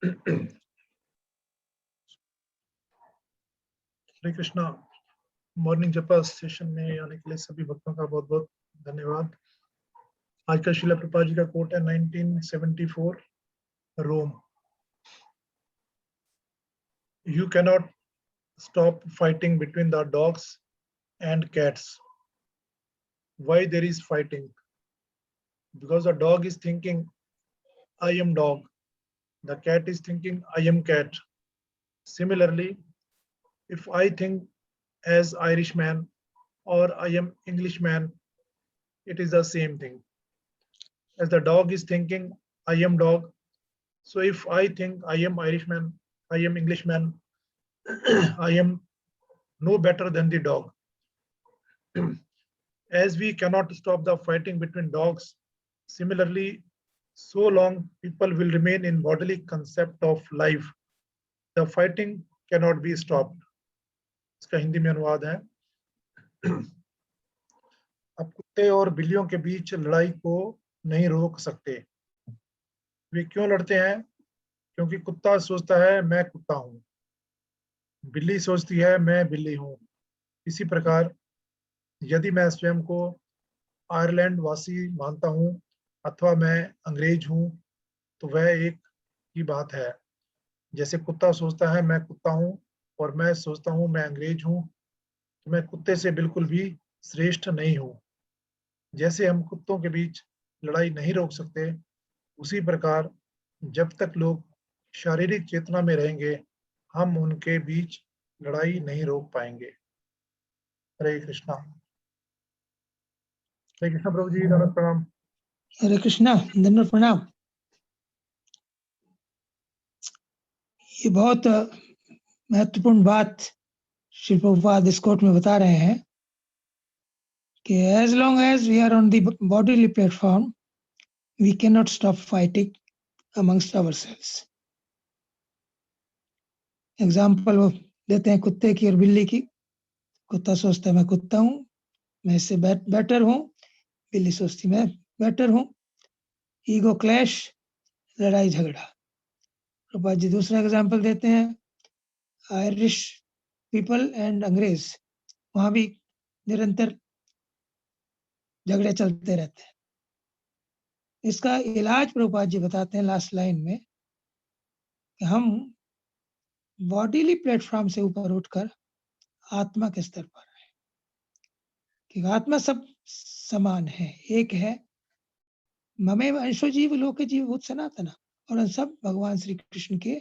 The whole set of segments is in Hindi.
हरे कृष्णा। मॉर्निंग जपा सेशन में आने के लिए सभी भक्तों का बहुत बहुत धन्यवाद। आज का श्रीला प्रभुपाद जी का कोट है 1974, Rome. You cannot stop fighting between the dogs and cats. Why there is fighting? Because the dog is thinking I am dog, the cat is thinking I am cat. Similarly, if I think as Irishman or I am Englishman, it is the same thing. As the dog is thinking I am dog, so if I think I am Irishman, I am Englishman, I am no better than the dog. As we cannot stop the fighting between dogs, similarly, so long people will remain in bodily concept of life, the fighting cannot be stopped. इसका हिंदी में अनुवाद है, अब कुत्ते और बिल्लियों के बीच लड़ाई को नहीं रोक सकते। वे क्यों लड़ते हैं? क्योंकि कुत्ता सोचता है मैं कुत्ता हूँ, बिल्ली सोचती है मैं बिल्ली हूँ। इसी प्रकार यदि मैं स्वयं को आयरलैंड वासी मानता हूँ अथवा मैं अंग्रेज हूँ, तो वह एक ही बात है। जैसे कुत्ता सोचता है मैं कुत्ता हूँ और मैं सोचता हूँ मैं अंग्रेज हूँ, तो मैं कुत्ते से बिल्कुल भी श्रेष्ठ नहीं हूँ। जैसे हम कुत्तों के बीच लड़ाई नहीं रोक सकते, उसी प्रकार जब तक लोग शारीरिक चेतना में रहेंगे, हम उनके बीच लड़ाई नहीं रोक पाएंगे। हरे कृष्णा। हरे कृष्णा प्रभु जी, दंडवत प्रणाम। हरे कृष्णा, दंडवत प्रणाम। ये बहुत महत्वपूर्ण बात श्री प्रभुपाद इस कोट में बता रहे हैं कि as long as we are on the bodily platform, we cannot stop fighting amongst ourselves. Example वो देते हैं कुत्ते की और बिल्ली की। कुत्ता सोचता है मैं कुत्ता हूँ, मैं इससे बेटर हूँ, बिल्ली सोचती मैं बेटर हूँ। ईगो क्लैश, लड़ाई झगड़ा। प्रभुपाद जी दूसरा एग्जाम्पल देते हैं आयरिश पीपल एंड अंग्रेज, वहां भी निरंतर झगड़े चलते रहते हैं। इसका इलाज प्रभुपाद जी बताते हैं लास्ट लाइन में कि हम बॉडीली प्लेटफॉर्म से ऊपर उठकर आत्मा के स्तर पर आए, कि आत्मा सब समान है, एक है। ममेव अंशो जीव लोके जीव भूत सनातना, और हम सब भगवान श्री कृष्ण के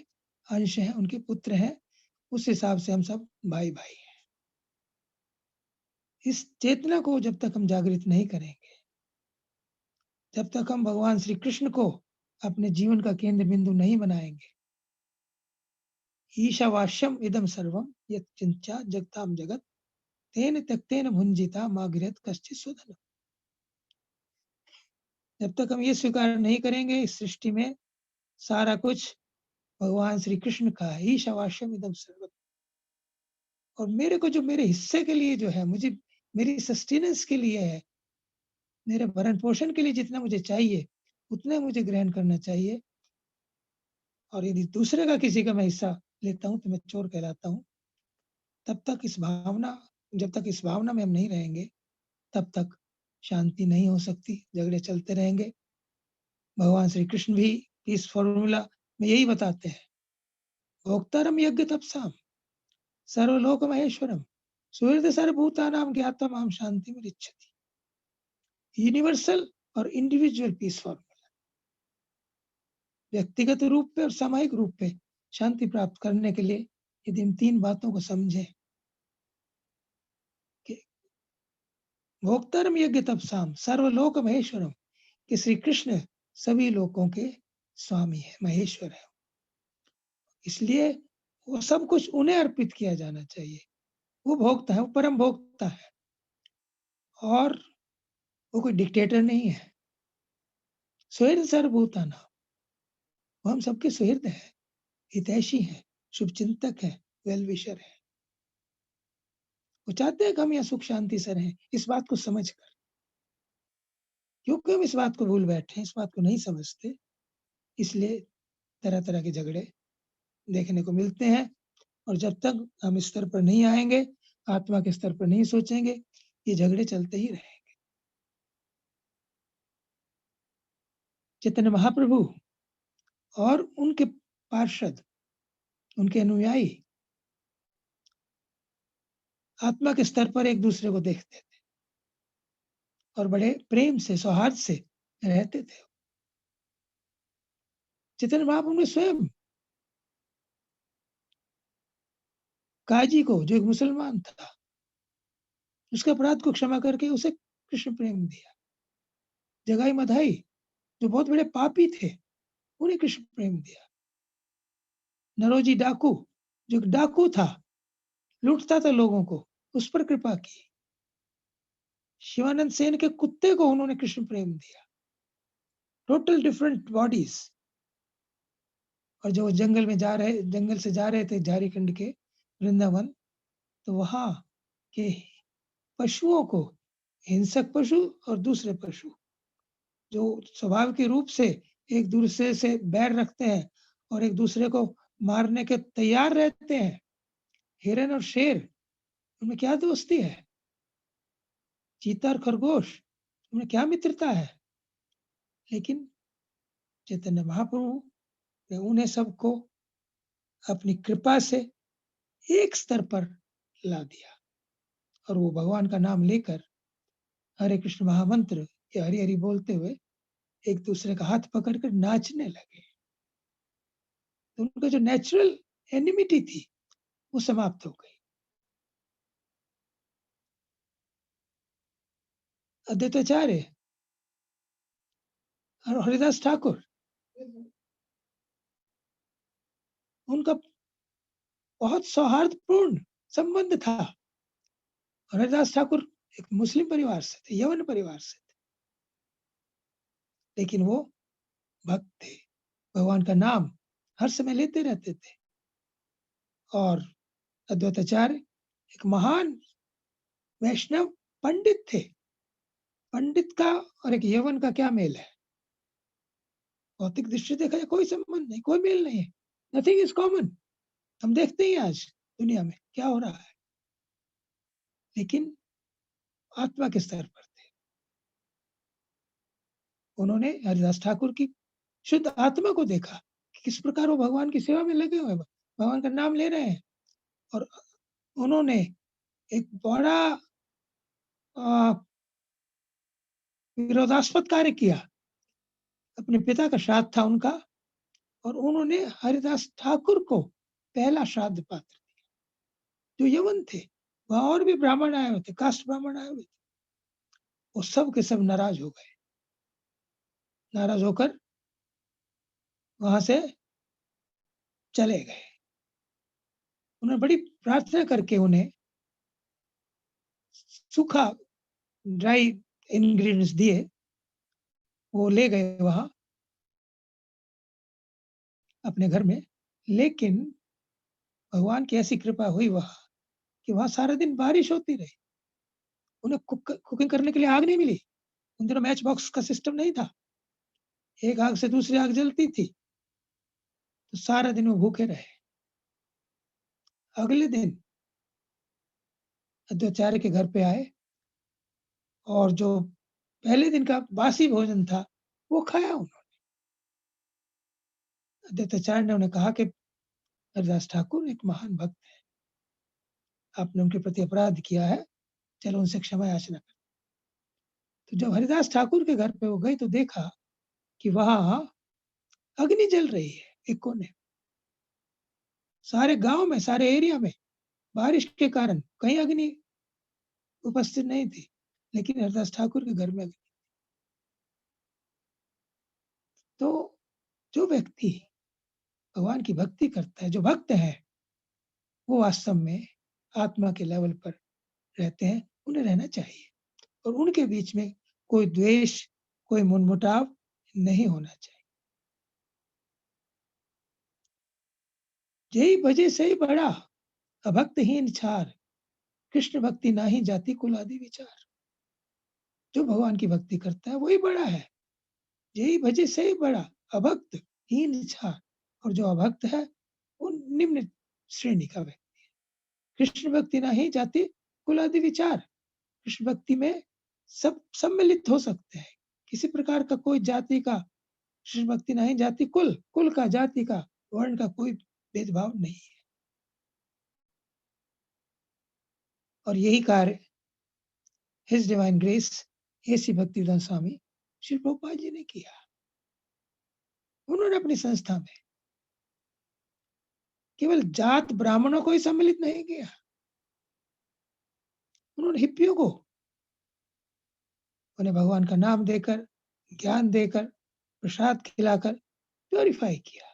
अंश हैं, उनके पुत्र हैं। उस हिसाब से हम सब भाई भाई हैं। इस चेतना को जब तक हम जागृत नहीं करेंगे, जब तक हम भगवान श्री कृष्ण को अपने जीवन का केंद्र बिंदु नहीं बनाएंगे, ईशावास्यम इदम सर्वम यत् चिंचा जगताम जगत तेन त्यक्तेन भुंजिता मागृहत कश्चित् स्वधनम। जब तक हम ये स्वीकार नहीं करेंगे इस सृष्टि में सारा कुछ भगवान श्री कृष्ण का है, ईशावास्यम इदम सर्वम, और मेरे को जो मेरे हिस्से के लिए जो है, मुझे मेरी सस्टेनेंस के लिए है, मेरे भरण पोषण के लिए जितना मुझे चाहिए उतना मुझे ग्रहण करना चाहिए। और यदि दूसरे का किसी का मैं हिस्सा लेता हूं तो मैं चोर कहलाता हूं। तब तक इस भावना, जब तक इस भावना में हम नहीं रहेंगे तब तक शांति नहीं हो सकती, झगड़े चलते रहेंगे। भगवान श्री कृष्ण भी इस फॉर्मूला में यही बताते हैं, भोक्तारम यज्ञ तपसाम सर्वलोक महेश्वरम सुहृद सर्वभूतानाम ज्ञातम आम शांति में इच्छति। यूनिवर्सल और इंडिविजुअल पीस फॉर्मूला, व्यक्तिगत रूप पे और सामाजिक रूप पे शांति प्राप्त करने के लिए यदि इन तीन बातों को समझें कि भोक्तारम यज्ञ तपसाम सर्वलोक महेश्वरम, कि श्री कृष्ण सभी लोगों के स्वामी है, महेश्वर है, इसलिए वो सब कुछ उन्हें अर्पित किया जाना चाहिए। वो भोक्ता है, वो परम भोक्ता है, और वो कोई डिक्टेटर नहीं है। सुहृद सर्वभूतानाम, वो हम सबके सुहृद है, हितैषी है, शुभचिंतक है, वेल विशर है। वो चाहते हैं कि हम यहाँ सुख शांति से रहें। इस बात को समझकर, क्योंकि हम इस बात को भूल बैठे हैं, इस बात को नहीं समझते, इसलिए तरह तरह के झगड़े देखने को मिलते हैं। और जब तक हम इस स्तर पर नहीं आएंगे, आत्मा के स्तर पर नहीं सोचेंगे, ये झगड़े चलते ही रहेंगे। चैतन्य महाप्रभु और उनके पार्षद, उनके अनुयायी आत्मा के स्तर पर एक दूसरे को देखते थे और बड़े प्रेम से, सौहार्द से रहते थे। चैतन्य महाप्रभु ने स्वयं काजी को, जो एक मुसलमान था, उसके अपराध को क्षमा करके उसे कृष्ण प्रेम दिया। जगाई मधाई, जो बहुत बड़े पापी थे, उन्हें कृष्ण प्रेम दिया। नरोजी डाकू, जो डाकू था, लूटता था लोगों को, उस पर कृपा की। शिवानंद सेन के कुत्ते को उन्होंने कृष्ण प्रेम दिया। Total different bodies. और जो जंगल से जा रहे थे झारखंड के वृंदावन, तो वहां के पशुओं को, हिंसक पशु और दूसरे पशु जो स्वभाव के रूप से एक दूसरे से बैर रखते हैं और एक दूसरे को मारने के तैयार रहते हैं, हिरन और शेर, उनमें क्या दोस्ती है? चीता और खरगोश, उनमें क्या मित्रता है? लेकिन चैतन्य महाप्रभु ने उन्हें सबको अपनी कृपा से एक स्तर पर ला दिया और वो भगवान का नाम लेकर हरे कृष्ण महामंत्र या हरि हरि बोलते हुए एक दूसरे का हाथ पकड़कर नाचने लगे। तो उनका जो नेचुरल एनिमिटी थी वो समाप्त हो गई। अद्वैताचार्य और हरिदास ठाकुर, उनका बहुत सौहार्दपूर्ण संबंध था। और हरिदास ठाकुर एक मुस्लिम परिवार से थे, यवन परिवार से थे, लेकिन वो भक्त थे, भगवान का नाम हर समय लेते रहते थे। और अद्वैताचार्य एक महान वैष्णव पंडित थे। पंडित का और एक यवन का क्या मेल है? भौतिक दृष्टि देखा जाए कोई संबंध नहीं, कोई मेल नहीं है। Nothing is common. हम देखते ही आज दुनिया में क्या हो रहा है। लेकिन आत्मा के स्तर पर थे। उन्होंने हरिदास ठाकुर की शुद्ध आत्मा को देखा कि किस प्रकार वो भगवान की सेवा में लगे हुए, भगवान का नाम ले रहे हैं। और उन्होंने एक बड़ा विरोधास्पद कार्य किया। अपने पिता का श्राद्ध था उनका, और उन्होंने हरिदास ठाकुर को पहला श्राद्ध पात्र दिया, जो यवन थे। वहां और भी ब्राह्मण आए हुए थे, कास्ट ब्राह्मण आए हुए थे। वो सब के सब नाराज हो गए। नाराज होकर वहां से चले गए। उन्होंने बड़ी प्रार्थना करके उन्हें सूखा ड्राई इंग्रेडिएंट्स दिए, वो ले गए वहां अपने घर में। लेकिन भगवान की ऐसी कृपा हुई वहां कि वहां सारा दिन बारिश होती रही। उन्हें कुकिंग करने के लिए आग नहीं मिली। उन दिनों मैच बॉक्स का सिस्टम नहीं था, एक आग से दूसरी आग जलती थी। तो सारा दिन वो भूखे रहे। अगले दिन अद्वैताचार्य के घर पे आए और जो पहले दिन का बासी भोजन था वो खाया उन्होंने। अद्वैताचार्य ने उन्हें कहा कि हरिदास ठाकुर एक महान भक्त है, आपने उनके प्रति अपराध किया है, चलो उनसे क्षमा याचना कर। तो जब हरिदास ठाकुर के घर पे वो गई तो देखा कि वहां अग्नि जल रही है एक कोने। सारे गांव में, सारे एरिया में बारिश के कारण कहीं अग्नि उपस्थित नहीं थी, लेकिन हरिदास ठाकुर के घर में अग्नि। तो जो व्यक्ति भगवान की भक्ति करता है, जो भक्त है, वो वास्तव में आत्मा के लेवल पर रहते हैं। उन्हें रहना चाहिए और उनके बीच में कोई द्वेष, कोई मनमुटाव नहीं होना चाहिए। यही भजे सही बड़ा, अभक्तहीन छार, कृष्ण भक्ति नाही जाति कुल आदि विचार। जो भगवान की भक्ति करता है वही बड़ा है। यही भजे सही बड़ा, अभक्तहीन छार, और जो अभक्त है वो निम्न श्रेणी का व्यक्ति है। कृष्ण भक्ति नहीं जाति कुल आदि विचार, कृष्ण भक्ति में सब सम्मिलित हो सकते हैं। किसी प्रकार का कोई जाति का कृष्ण भक्ति नहीं जाति कुल का, जाति का, वर्ण का कोई भेदभाव नहीं है। और यही कार्य हिज डिवाइन ग्रेस ऐसी भक्तिवेदांत स्वामी श्री प्रभुपाद जी ने किया। उन्होंने अपनी संस्था में केवल जात ब्राह्मणों को ही सम्मिलित नहीं किया, उन्होंने हिप्पियों को उन्हें भगवान का नाम देकर, ज्ञान देकर, प्रसाद खिलाकर प्योरीफाई किया।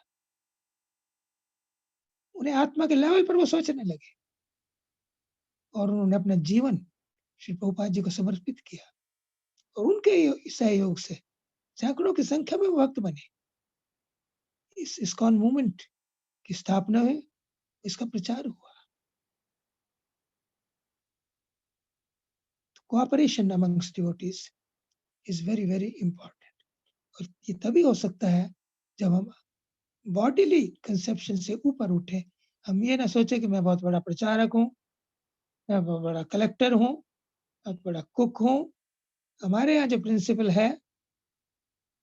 उन्हें आत्मा के लेवल पर वो सोचने लगे और उन्होंने अपना जीवन श्री प्रभुपाद जी को समर्पित किया और उनके सहयोग से सैकड़ों की संख्या में भक्त बने। इस इस्कॉन मूवमेंट की स्थापना हुई, इसका प्रचार हुआ। Cooperation amongst devotees is very very important. और ये तभी हो सकता है जब हम बॉडीली कंसेप्शन से ऊपर उठे। हम ये ना सोचे कि मैं बहुत बड़ा प्रचारक हूँ, मैं बहुत बड़ा कलेक्टर हूँ, बहुत बड़ा कुक हूँ। हमारे यहाँ जो प्रिंसिपल है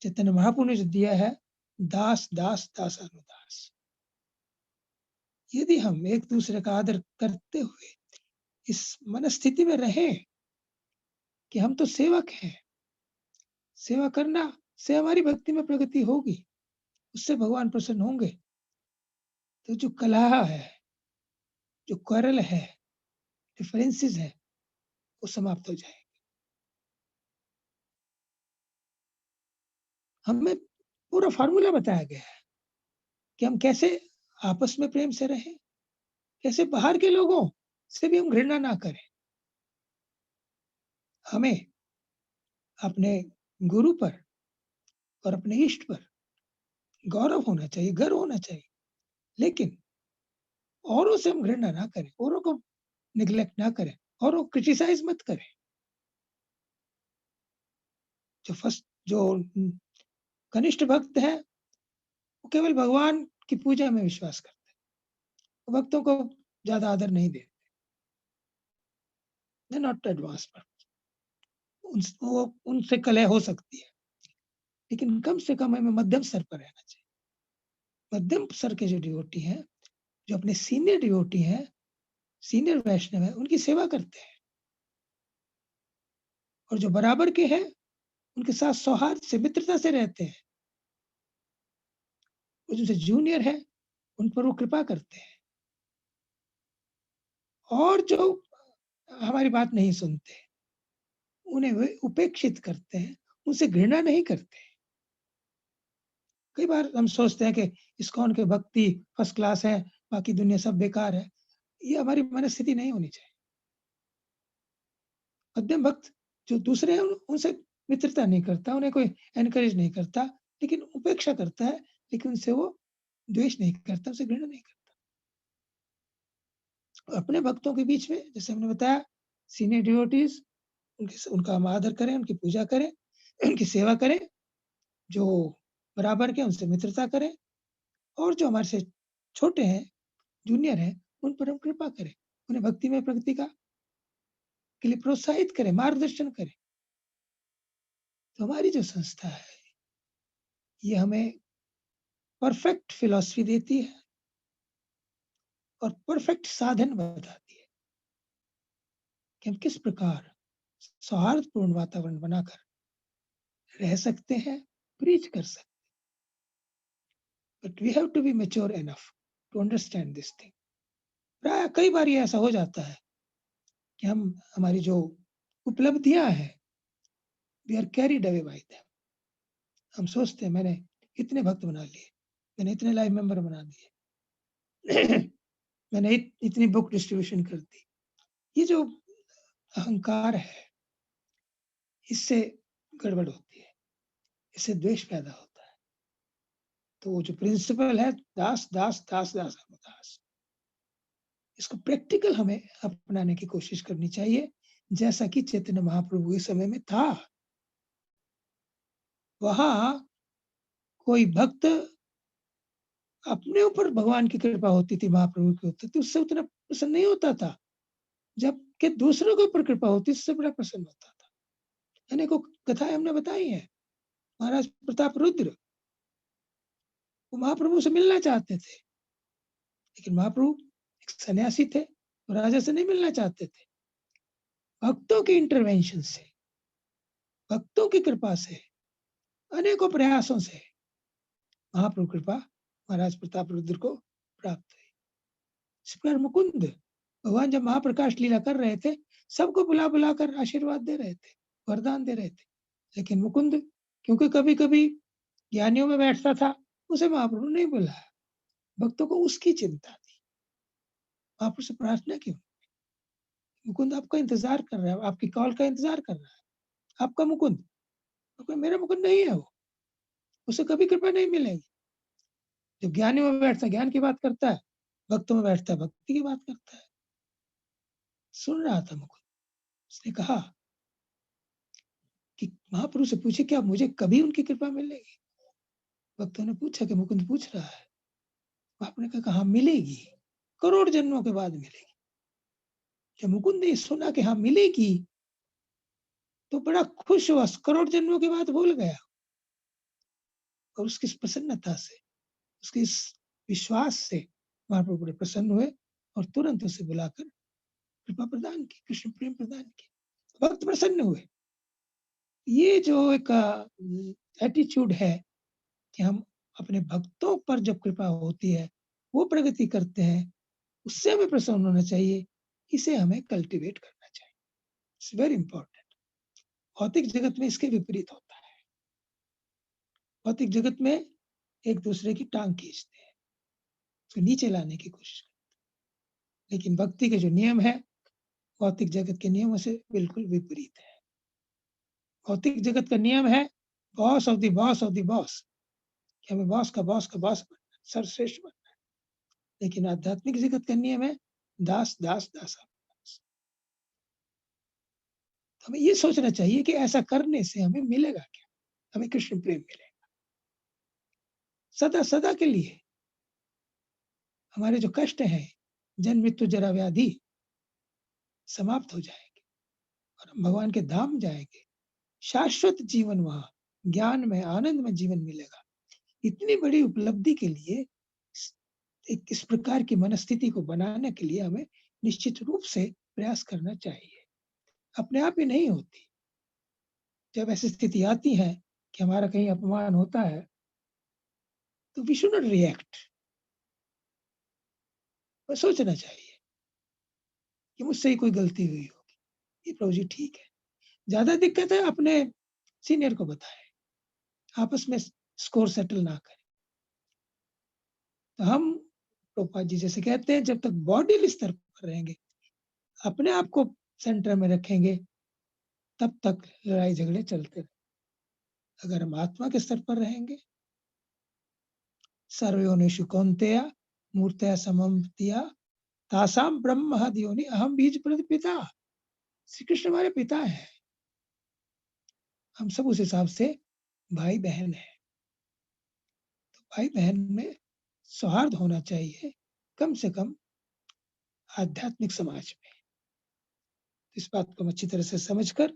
चैतन्य महाप्रभु ने जो दिया है, दास दास दास अनुदास। यदि हम एक दूसरे का आदर करते हुए इस मनस्थिति में रहें कि हम तो सेवक हैं, सेवा करना से हमारी भक्ति में प्रगति होगी, उससे भगवान प्रसन्न होंगे, तो जो कलह है, जो क्वारल है, डिफरेंसेस है, वो समाप्त हो जाए। हमें पूरा फार्मूला बताया गया है कि हम कैसे आपस में प्रेम से रहें, कैसे बाहर के लोगों से भी हम घृणा ना करें। हमें अपने गुरु पर और अपने इष्ट पर गौरव होना चाहिए, गर्व होना चाहिए, लेकिन औरों से हम घृणा ना करें, औरों को निग्लेक्ट ना करें, औरों को क्रिटिसाइज मत करें। जो कनिष्ठ भक्त है वो केवल भगवान की पूजा में विश्वास करते हैं, वो भक्तों को ज्यादा आदर नहीं देते, नॉट एडवांस पर वो उनसे कलह हो सकती है, लेकिन कम से कम हमें मध्यम स्तर पर रहना चाहिए। मध्यम स्तर के जो डिवोटी हैं, जो अपने सीनियर डिवोटी हैं, सीनियर वैष्णव है, उनकी सेवा करते हैं, और जो बराबर के हैं उनके साथ सौहार्द से, मित्रता से रहते हैं। वो जो जूनियर है उन पर वो कृपा करते हैं, और जो हमारी बात नहीं सुनते उन्हें वे उपेक्षित करते हैं, उनसे घृणा नहीं करते। कई बार हम सोचते हैं कि इस्कॉन के भक्ति फर्स्ट क्लास है, बाकी दुनिया सब बेकार है। ये हमारी मनस्थिति नहीं होनी चाहिए। मध्यम भक्त जो दूसरे हैं उनसे मित्रता नहीं करता, उन्हें कोई एनकरेज नहीं करता, लेकिन उपेक्षा करता है, लेकिन उनसे वो द्वेष नहीं करता, उनसे घृणा नहीं करता। अपने भक्तों के बीच में जैसे हमने बताया, सीनियर डिवोटीज, उनका हम आदर करें, उनकी पूजा करें, उनकी सेवा करें। जो बराबर के उनसे मित्रता करें, और जो हमारे से छोटे हैं, जूनियर हैं, उन पर हम कृपा करें, उन्हें भक्ति में प्रगति के लिए प्रोत्साहित करें, मार्गदर्शन करें। तो हमारी जो संस्था है ये हमें परफेक्ट फिलॉसफी देती है और परफेक्ट साधन बताती है कि हम किस प्रकार सौहार्दपूर्ण वातावरण बनाकर रह सकते हैं, प्रीच कर सकते हैं। But we have to be mature enough to understand this thing. प्राय कई बार ये ऐसा हो जाता है कि हमारी जो उपलब्धियां हैं, we are carried away by them. हम सोचते हैं मैंने इतने भक्त बना लिए, मैंने इतने लाइव मेंबर बना दिए, मैंने इतनी बुक डिस्ट्रीब्यूशन कर दी। ये जो अहंकार है, इससे गड़बड़ होती है, इससे द्वेष पैदा होता है। तो जो प्रिंसिपल है, दास दास दास दास दास, इसको प्रैक्टिकल हमें अपनाने की कोशिश करनी चाहिए, जैसा कि चैतन्य महाप्रभु के समय में था। वहां कोई भक्त अपने ऊपर भगवान की कृपा होती थी, महाप्रभु की होती थी, उससे उतना प्रसन्न नहीं होता था, जबकि दूसरों के ऊपर कृपा होती उससे बड़ा प्रसन्न होता था। अनेकों कथाएं हमने बताई हैं। महाराज प्रताप रुद्र, वो महाप्रभु से मिलना चाहते थे, लेकिन महाप्रभु एक सन्यासी थे, तो राजा से नहीं मिलना चाहते थे। भक्तों के इंटरवेंशन से, भक्तों की कृपा से, अनेकों प्रयासों से महाप्रभु कृपा महाराज प्रताप रुद्र को प्राप्त हुई। इस प्रकार मुकुंद भगवान जब महाप्रकाश लीला कर रहे थे, सबको बुला बुलाकर आशीर्वाद दे रहे थे, वरदान दे रहे थे, लेकिन मुकुंद क्योंकि कभी कभी ज्ञानियों में बैठता था, उसे महाप्रभु नहीं बुलाया। भक्तों को उसकी चिंता थी। महाप्रभु से प्रार्थना की, मुकुंद आपका इंतजार कर रहा है, आपकी कॉल का इंतजार कर रहा है, आपका मुकुंद। तो मेरा मुकुंद नहीं है, वो, उसे कभी कृपा नहीं मिलेगी। जो ज्ञानी में बैठता है ज्ञान की बात करता है, भक्तों में बैठता है भक्ति की बात करता है। सुन रहा था मुकुंद, उसने कहा कि महाप्रभु से पूछे क्या मुझे कभी उनकी कृपा मिलेगी? भक्तों ने पूछा कि मुकुंद पूछ रहा है। आपने कहा हाँ मिलेगी, करोड़ जन्मों के बाद मिलेगी। जब मुकुंद ने सुना कि हाँ मिलेगी, तो बड़ा खुश हुआ, करोड़ जन्मों के बाद भूल गया। और उसकी प्रसन्नता से, उसके इस विश्वास से महाप्रभु बड़े प्रसन्न हुए और तुरंत उसे बुलाकर कृपा प्रदान की, कृष्ण प्रेम प्रदान की। भक्त प्रसन्न हुए। ये जो एक एटीट्यूड है कि हम अपने भक्तों पर जब कृपा होती है, वो प्रगति करते हैं, उससे हमें प्रसन्न होना चाहिए। इसे हमें कल्टीवेट करना चाहिए। It's very important. भौतिक जगत में इसके विपरीत होता है। भौतिक जगत में एक दूसरे की टांग खींचते हैं, उसको नीचे लाने की कोशिश करते हैं, लेकिन भक्ति के जो नियम है भौतिक जगत के नियमों से बिल्कुल विपरीत है। भौतिक जगत का नियम है boss of the boss of the boss, कि हमें बॉस का बॉस बनना, सर्वश्रेष्ठ बनना है। लेकिन आध्यात्मिक जगत का नियम है दास दास दास। हमें ये सोचना चाहिए कि ऐसा करने से हमें मिलेगा क्या? हमें कृष्ण प्रेम मिलेगा सदा सदा के लिए। हमारे जो कष्ट हैं, जन्म मृत्यु जरा व्याधि, समाप्त हो जाएंगे और हम भगवान के धाम जाएंगे। शाश्वत जीवन, वहां ज्ञान में आनंद में जीवन मिलेगा। इतनी बड़ी उपलब्धि के लिए एक इस प्रकार की मनस्थिति को बनाने के लिए हमें निश्चित रूप से प्रयास करना चाहिए। अपने आप ही नहीं होती। जब ऐसी स्थिति आती है कि हमारा कहीं अपमान होता है, तो वी शुड नॉट रिएक्ट। सोचना चाहिए कि मुझसे ही कोई गलती हुई होगी, ये प्रभु जी ठीक है। ज्यादा दिक्कत है अपने सीनियर को बताएं, आपस में स्कोर सेटल ना करें। तो हम प्रभुपाद जी जैसे कहते हैं, जब तक बॉडी स्तर पर रहेंगे, अपने आप को सेंटर में रखेंगे, तब तक लड़ाई झगड़े चलते रहे। अगर हम आत्मा के स्तर पर रहेंगे, सर्वयोनिषु कौन्तेय मूर्तया सममतिया तासाम ब्रह्म महद्योनि अहम बीज प्रति पिता। श्री कृष्ण हमारे पिता हैं, हम सब उस हिसाब से भाई बहन हैं। तो भाई बहन में सौहार्द होना चाहिए, कम से कम आध्यात्मिक समाज में। इस बात को हम अच्छी तरह से समझकर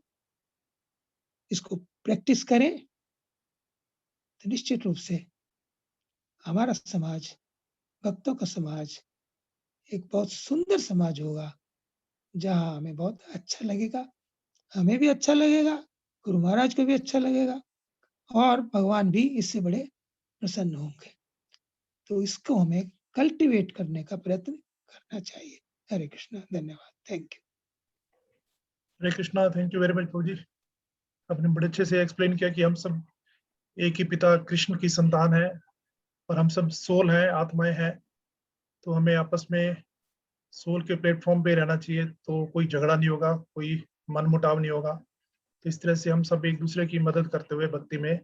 इसको प्रैक्टिस करें, तो निश्चित रूप से हमारा समाज, भक्तों का समाज, एक बहुत सुंदर समाज होगा, जहां हमें बहुत अच्छा लगेगा, हमें भी अच्छा लगेगा, गुरु महाराज को भी अच्छा लगेगा, और भगवान भी इससे बड़े प्रसन्न होंगे। तो इसको हमें कल्टीवेट करने का प्रयत्न करना चाहिए। हरे कृष्णा, धन्यवाद, thank you. Hare Krishna, thank you very much प्रभु जी। आपने बड़े अच्छे से एक्सप्लेन किया कि हम सब एक ही पिता कृष्ण की संतान है और हम सब सोल हैं, आत्माएं हैं। तो हमें आपस में सोल के प्लेटफॉर्म पे रहना चाहिए, तो कोई झगड़ा नहीं होगा, कोई मनमुटाव नहीं होगा। तो इस तरह से हम सब एक दूसरे की मदद करते हुए भक्ति में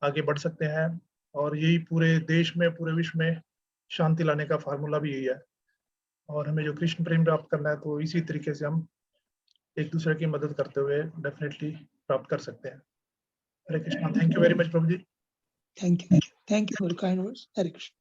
आगे बढ़ सकते हैं। और यही पूरे देश में, पूरे विश्व में शांति लाने का फार्मूला भी यही है। और हमें जो कृष्ण प्रेम प्राप्त करना है, तो इसी तरीके से हम एक दूसरे की मदद करते हुए डेफिनेटली प्राप्त कर सकते हैं। Hare Krishna, thank you very much प्रभु जी। Thank you for kind words. Hare Krishna.